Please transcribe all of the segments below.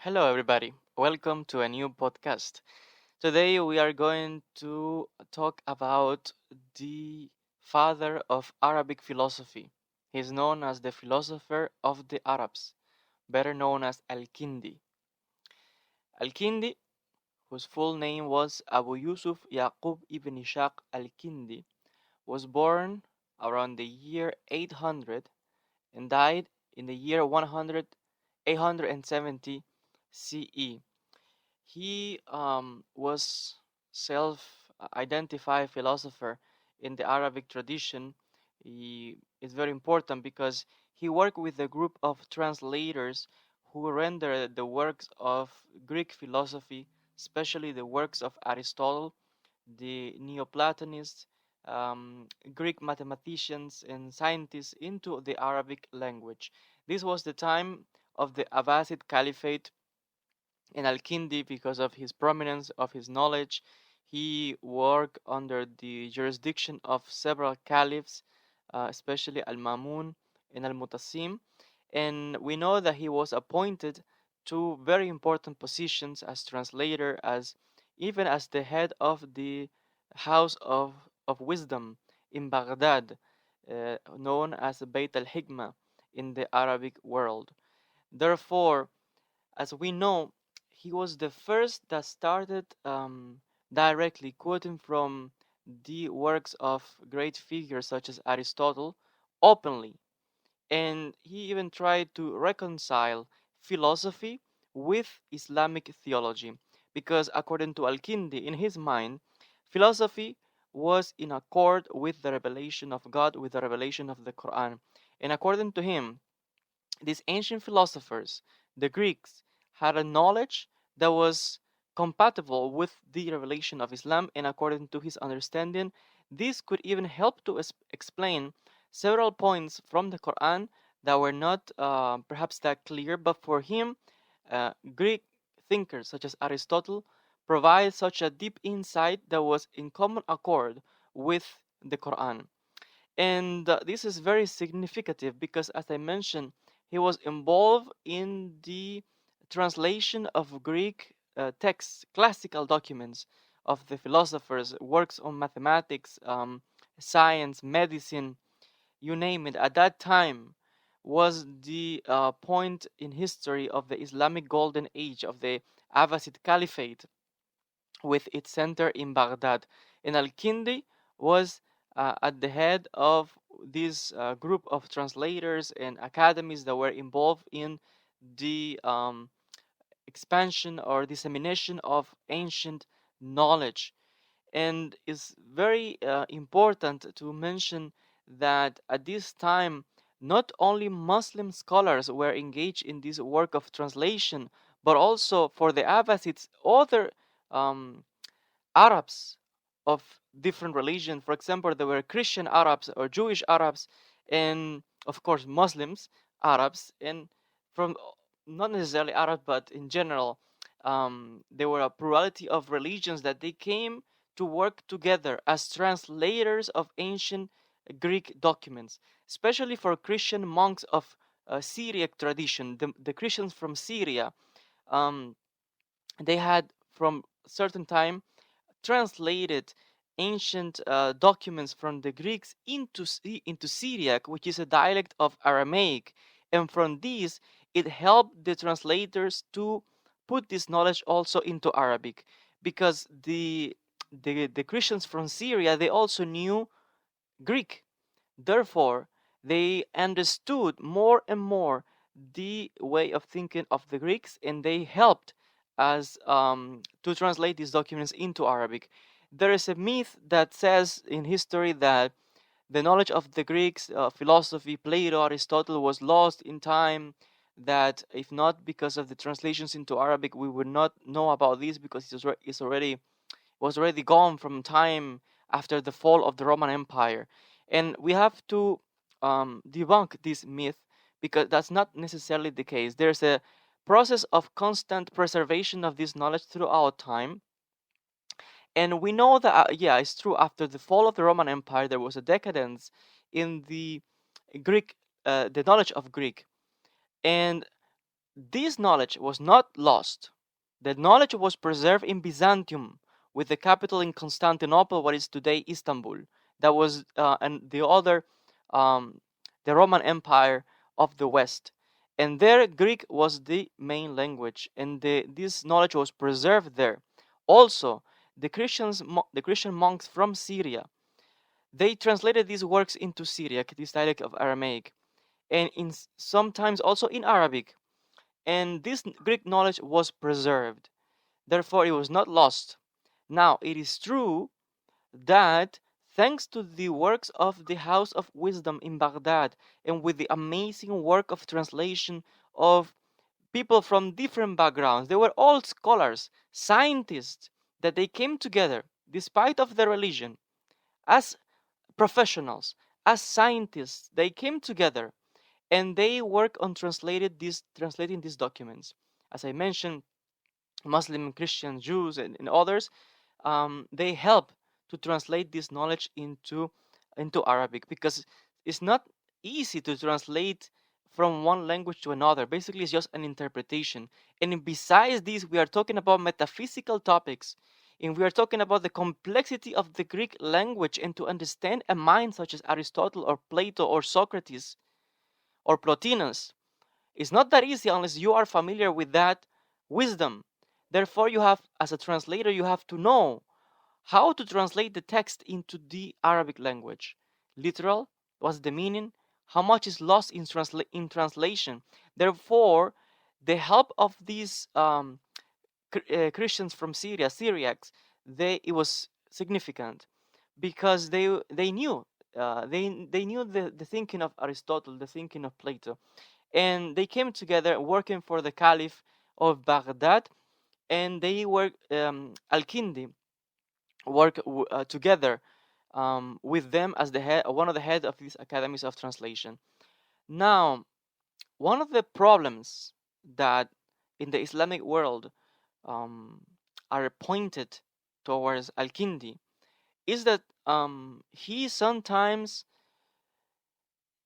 Hello, everybody. Welcome to a new podcast. Today, we are going to talk about the father of Arabic philosophy. He's known as the philosopher of the Arabs, better known as Al Kindi. Al Kindi, whose full name was Abu Yusuf Yaqub ibn Ishaq Al Kindi, was born around the year 800 and died in the year 870 CE. He was self-identified philosopher in the Arabic tradition. He is very important because he worked with a group of translators who rendered the works of Greek philosophy, especially the works of Aristotle, the Neoplatonists, Greek mathematicians and scientists into the Arabic language. This was the time of the Abbasid Caliphate, and Al-Kindi, because of his prominence, of his knowledge, he worked under the jurisdiction of several caliphs, especially Al-Mamun and Al-Mutasim. And we know that he was appointed to very important positions as translator, as even as the head of the House of Wisdom in Baghdad, known as Bayt al-Hikmah in the Arabic world. Therefore, as we know, he was the first that started directly quoting from the works of great figures such as Aristotle openly. And he even tried to reconcile philosophy with Islamic theology. Because according to Al Kindi, in his mind, philosophy was in accord with the revelation of God, with the revelation of the Quran. And according to him, these ancient philosophers, the Greeks, had a knowledge that was compatible with the revelation of Islam, and according to his understanding, this could even help to explain several points from the Quran that were not perhaps that clear, but for him, Greek thinkers such as Aristotle provide such a deep insight that was in common accord with the Quran. And this is very significant because, as I mentioned, he was involved in the translation of Greek texts, classical documents of the philosophers, works on mathematics, science, medicine, you name it. At that time was the point in history of the Islamic Golden Age of the Abbasid Caliphate, with its center in Baghdad. And Al-Kindi was at the head of this group of translators and academies that were involved in the expansion or dissemination of ancient knowledge. And it's very important to mention that at this time, not only Muslim scholars were engaged in this work of translation, but also for the Abbasids, other um, Arabs of different religion. For example, there were Christian Arabs or Jewish Arabs, and of course Muslims Arabs, and from not necessarily Arab, but in general, there were a plurality of religions that they came to work together as translators of ancient Greek documents, especially for Christian monks of Syriac tradition. The Christians from Syria, um, they had from certain time translated ancient documents from the Greeks into Syriac, which is a dialect of Aramaic, and from these it helped the translators to put this knowledge also into Arabic, because the Christians from Syria, they also knew Greek. Therefore, they understood more and more the way of thinking of the Greeks, and they helped as to translate these documents into Arabic. There is a myth that says in history that the knowledge of the Greeks, philosophy, Plato, Aristotle, was lost in time. That if not because of the translations into Arabic, we would not know about this, because it's already was already gone from time after the fall of the Roman Empire. And we have to debunk this myth, because that's not necessarily the case. There's a process of constant preservation of this knowledge throughout time. And we know that, yeah, it's true, after the fall of the Roman Empire, there was a decadence in the Greek, the knowledge of Greek. And this knowledge was not lost. The knowledge was preserved in Byzantium, with the capital in Constantinople, what is today Istanbul. That was and the other, um, the Roman Empire of the West, and there Greek was the main language, and this knowledge was preserved there. Also, the Christian monks from Syria, they translated these works into Syriac, this dialect of Aramaic, and sometimes also in Arabic, and this Greek knowledge was preserved. Therefore, it was not lost. Now, it is true that thanks to the works of the House of Wisdom in Baghdad and with the amazing work of translation of people from different backgrounds, they were all scholars, scientists, that they came together despite of their religion as professionals, as scientists. They came together and they work on translating these documents. As I mentioned, Muslim, Christian, Jews, and others, they help to translate this knowledge into Arabic, because it's not easy to translate from one language to another. Basically, it's just an interpretation. And besides this, we are talking about metaphysical topics, and we are talking about the complexity of the Greek language, and to understand a mind such as Aristotle or Plato or Socrates or Plotinus. It's not that easy unless you are familiar with that wisdom. Therefore, you have, as a translator, you have to know how to translate the text into the Arabic language. Literal, what's the meaning? How much is lost in translation? Therefore, the help of these Christians from Syria, Syriacs, it was significant, because they knew they knew the thinking of Aristotle, the thinking of Plato, and they came together working for the Caliph of Baghdad, and they were Al Kindi work together with them as the head, one of the head of these academies of translation. Now, one of the problems that in the Islamic world um, are pointed towards Al Kindi is that he sometimes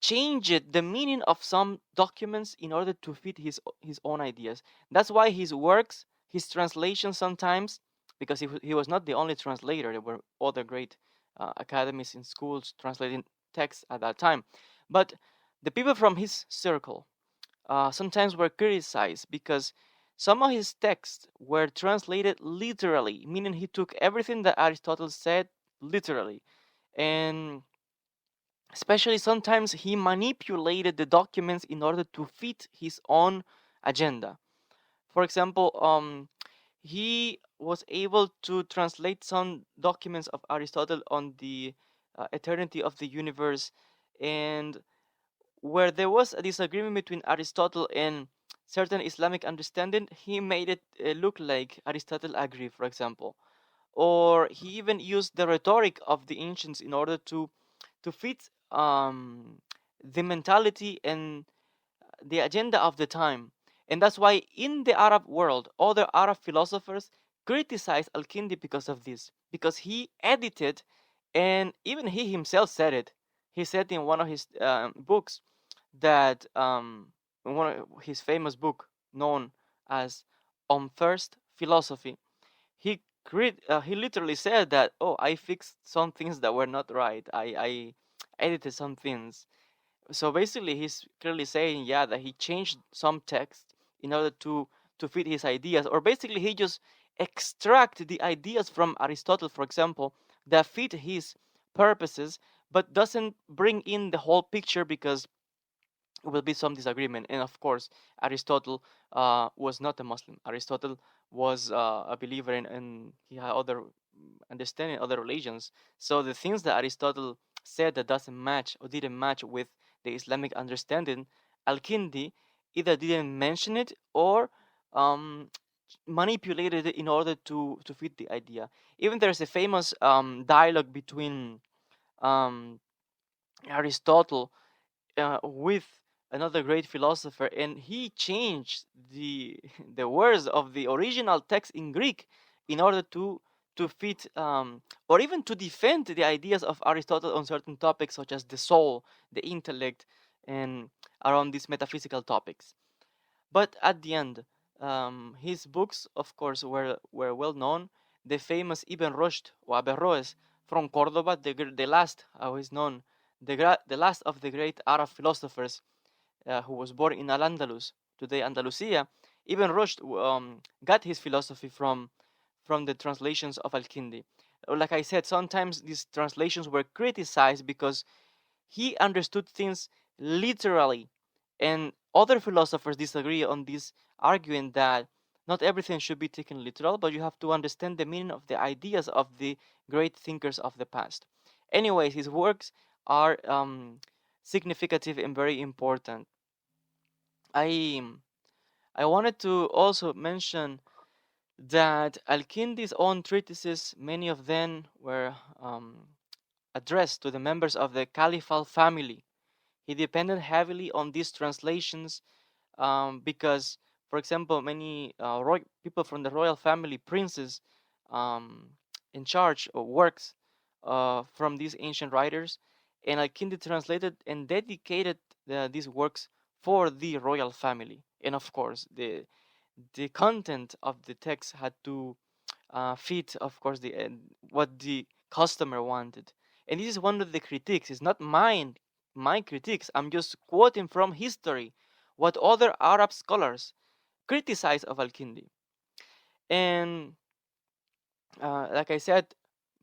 changed the meaning of some documents in order to fit his own ideas. That's why his works, his translations sometimes, because he was not the only translator. There were other great academies in schools translating texts at that time. But the people from his circle sometimes were criticized because some of his texts were translated literally, meaning he took everything that Aristotle said literally. And especially sometimes he manipulated the documents in order to fit his own agenda. For example, he was able to translate some documents of Aristotle on the eternity of the universe, and where there was a disagreement between Aristotle and certain Islamic understanding, he made it look like Aristotle agreed, for example. Or he even used the rhetoric of the ancients in order to fit the mentality and the agenda of the time. And that's why in the Arab world, other Arab philosophers criticized Al Kindi because of this, because he edited, and even he himself said it. He said in one of his books that in one of his famous book known as On First Philosophy, he literally said that, oh, I fixed some things that were not right. I edited some things. So basically, he's clearly saying, yeah, that he changed some text in order to fit his ideas, or basically he just extract the ideas from Aristotle, for example, that fit his purposes, but doesn't bring in the whole picture, because will be some disagreement. And of course, Aristotle was not a Muslim. Aristotle was a believer in he had other understanding, other religions. So the things that Aristotle said that doesn't match or didn't match with the Islamic understanding, Al Kindi either didn't mention it or um, manipulated it in order to fit the idea. Even there's a famous dialogue between um, Aristotle with another great philosopher, and he changed the the words of the original text in Greek in order to fit or even to defend the ideas of Aristotle on certain topics such as the soul, the intellect, and around these metaphysical topics. But at the end, his books, of course, were well known. The famous Ibn Rushd or Averroes from Cordoba, the last, how is known, the last of the great Arab philosophers, who was born in Al-Andalus, today Andalusia. Ibn Rushd got his philosophy from the translations of Al Kindi. Like I said, sometimes these translations were criticized because he understood things literally, and other philosophers disagree on this, arguing that not everything should be taken literal, but you have to understand the meaning of the ideas of the great thinkers of the past. Anyways, his works are significant and very important. I I wanted to also mention that Al-Kindi's own treatises, many of them were addressed to the members of the Caliphal family. He depended heavily on these translations because, for example, many people from the royal family, princes, um, in charge of works from these ancient writers, and Al-Kindi translated and dedicated these works for the royal family. And of course, the content of the text had to fit, of course, the what the customer wanted. And this is one of the critiques. It's not my critiques. I'm just quoting from history what other Arab scholars criticize of Al-Kindi. And like I said,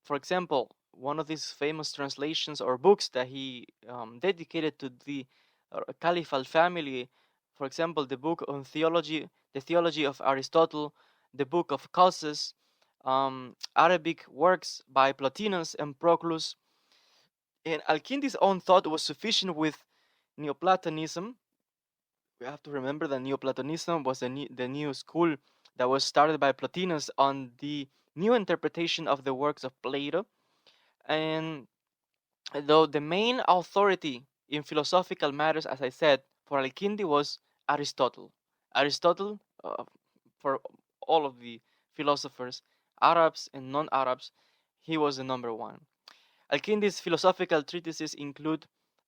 for example, one of these famous translations or books that he dedicated to the Caliphal family, for example, the book on theology, the theology of Aristotle, the book of Causes, Arabic works by Plotinus and Proclus. And Al-Kindi's own thought was sufficient with Neoplatonism. We have to remember that Neoplatonism was the new school that was started by Plotinus on the new interpretation of the works of Plato. And though the main authority in philosophical matters, as I said, for Al-Kindi was Aristotle. Aristotle, for all of the philosophers, Arabs and non-Arabs, he was the number one. Al-Kindi's philosophical treatises include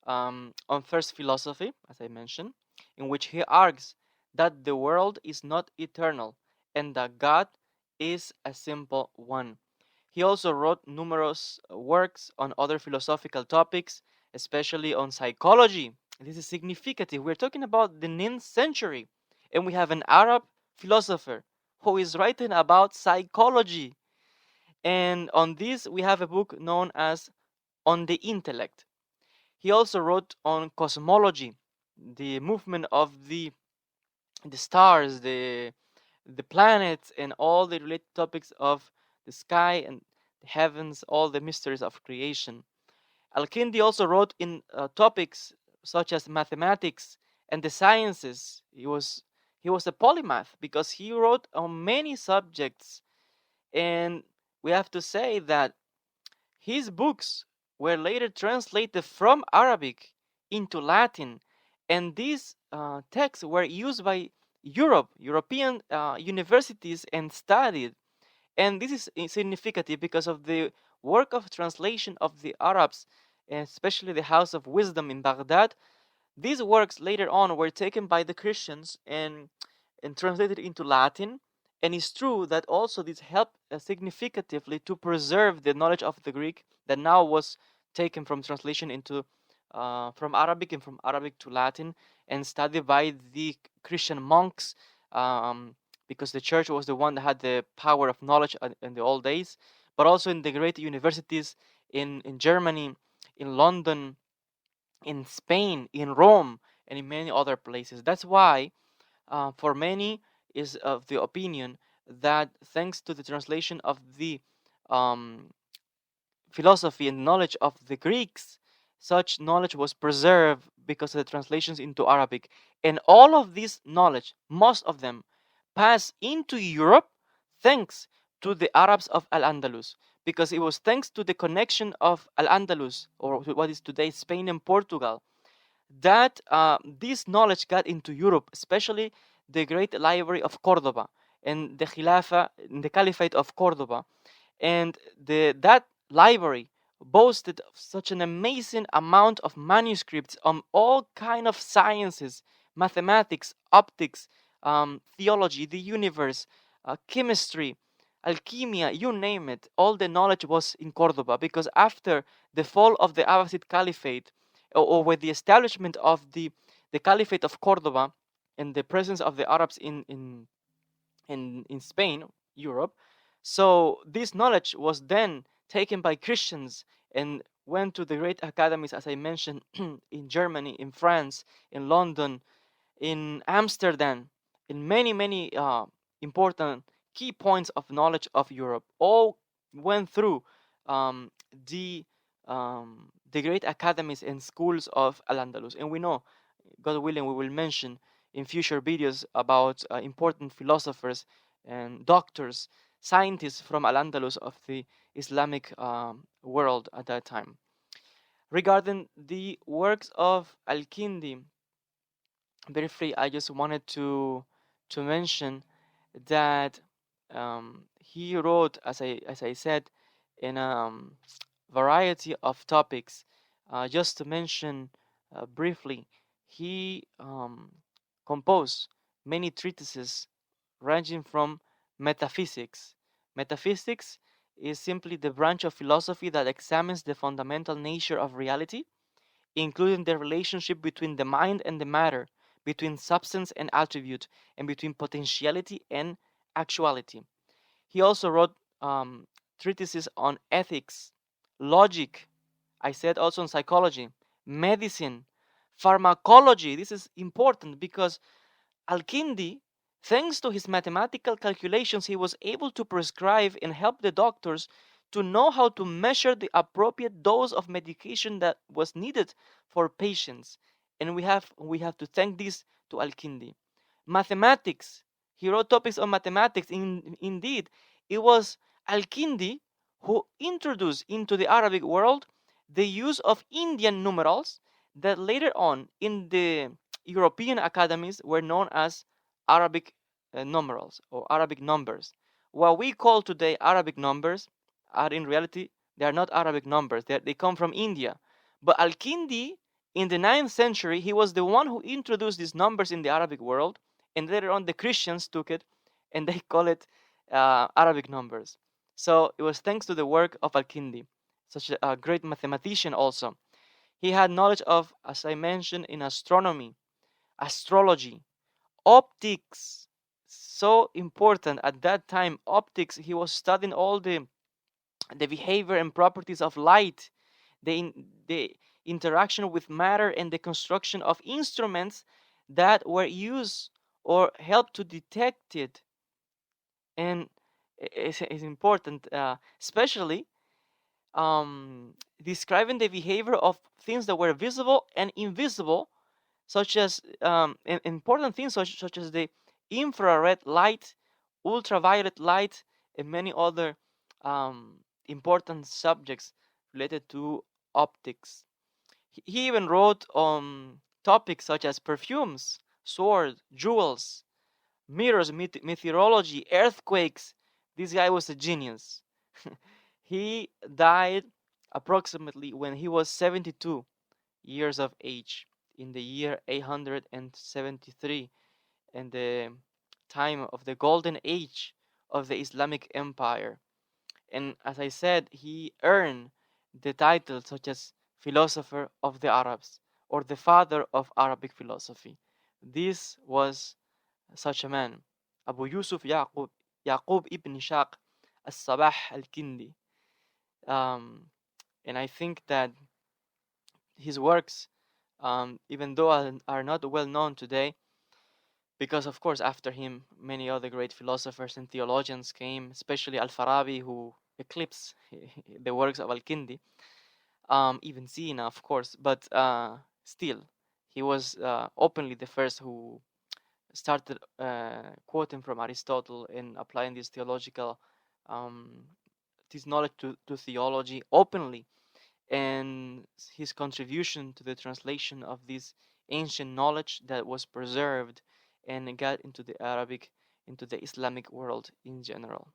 on first philosophy, as I mentioned, in which he argues that the world is not eternal and that God is a simple one. He also wrote numerous works on other philosophical topics, especially on psychology. This is significant. We're talking about the 9th century, and we have an Arab philosopher who is writing about psychology. And on this, we have a book known as On the Intellect. He also wrote on cosmology, the movement of the stars, the planets, and all the related topics of the sky and the heavens, all the mysteries of creation. Al-Kindi also wrote in topics such as mathematics and the sciences. He was a polymath because he wrote on many subjects, and we have to say that his books were later translated from Arabic into Latin, and these texts were used by European universities and studied. And this is significant because of the work of translation of the Arabs, especially the House of Wisdom in Baghdad. These works later on were taken by the Christians and translated into Latin. And it's true that also this helped significantly to preserve the knowledge of the Greek that now was taken from translation into from Arabic and from Arabic to Latin and studied by the Christian monks, because the church was the one that had the power of knowledge in the old days, but also in the great universities in Germany, in London, in Spain, in Rome, and in many other places. That's why, for many, is of the opinion that thanks to the translation of the um, philosophy and knowledge of the Greeks, such knowledge was preserved because of the translations into Arabic. And all of this knowledge, most of them, passed into Europe thanks to the Arabs of Al-Andalus, because it was thanks to the connection of Al-Andalus, or what is today Spain and Portugal, that this knowledge got into Europe, especially the great library of Cordoba and the Khilafah, the Caliphate of Cordoba. And that library boasted of such an amazing amount of manuscripts on all kind of sciences, mathematics, optics, theology, the universe, chemistry, alchemy, you name it. All the knowledge was in Cordoba, because after the fall of the Abbasid Caliphate, or with the establishment of the Caliphate of Cordoba and the presence of the Arabs in Spain, Europe, so this knowledge was then taken by Christians and went to the great academies, as I mentioned, in Germany, in France, in London, in Amsterdam, in many important key points of knowledge of Europe. All went through um, the the great academies and schools of Al-Andalus. And we know, God willing, we will mention in future videos about important philosophers and doctors, scientists from Al-Andalus of the Islamic world at that time. Regarding the works of Al-Kindi, briefly, I just wanted to mention that he wrote, as I said, in a variety of topics. Just to mention briefly, he composed many treatises ranging from metaphysics. Metaphysics is simply the branch of philosophy that examines the fundamental nature of reality, including the relationship between the mind and the matter, between substance and attribute, and between potentiality and actuality. He also wrote treatises on ethics, logic, I said also on psychology, medicine, pharmacology. This is important because Al-Kindi, thanks to his mathematical calculations, he was able to prescribe and help the doctors to know how to measure the appropriate dose of medication that was needed for patients. And we have to thank this to Al-Kindi. Mathematics. He wrote topics on mathematics. Indeed, it was Al-Kindi who introduced into the Arabic world the use of Indian numerals that later on in the European academies were known as Arabic numerals or Arabic numbers. What we call today Arabic numbers are in reality they are not Arabic numbers. They come from India. But Al-Kindi in the 9th century, he was the one who introduced these numbers in the Arabic world, and later on the Christians took it and they call it Arabic numbers. So it was thanks to the work of Al-Kindi, such a great mathematician also. He had knowledge of, as I mentioned, in astronomy, astrology, optics. So important at that time. Optics. He was studying all the behavior and properties of light, the interaction with matter, and the construction of instruments that were used or helped to detect it. And it's important, especially describing the behavior of things that were visible and invisible, such as important things such as the infrared light, ultraviolet light, and many other important subjects related to optics. He even wrote on topics such as perfumes, swords, jewels, mirrors, meteorology, earthquakes. This guy was a genius. He died approximately when he was 72 years of age in the year 873, in the time of the golden age of the Islamic Empire. And as I said, he earned the titles such as philosopher of the Arabs or the father of Arabic philosophy. This was such a man, Abu Yusuf Yaqub ibn Shaq al-Sabah al-Kindi. And I think that his works, even though are not well known today, because of course after him many other great philosophers and theologians came, especially Al-Farabi, who eclipsed the works of Al-Kindi, even Sina of course, but still he was openly the first who started quoting from Aristotle and applying this theological this knowledge to theology openly, and his contribution to the translation of this ancient knowledge that was preserved and got into the Arabic, into the Islamic world in general.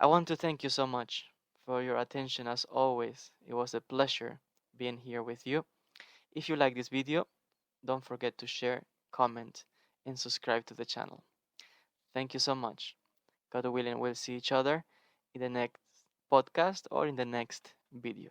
I want to thank you so much for your attention as always. It was a pleasure being here with you. If you like this video, don't forget to share, comment, and subscribe to the channel. Thank you so much. God willing, we'll see each other in the next podcast or in the next video.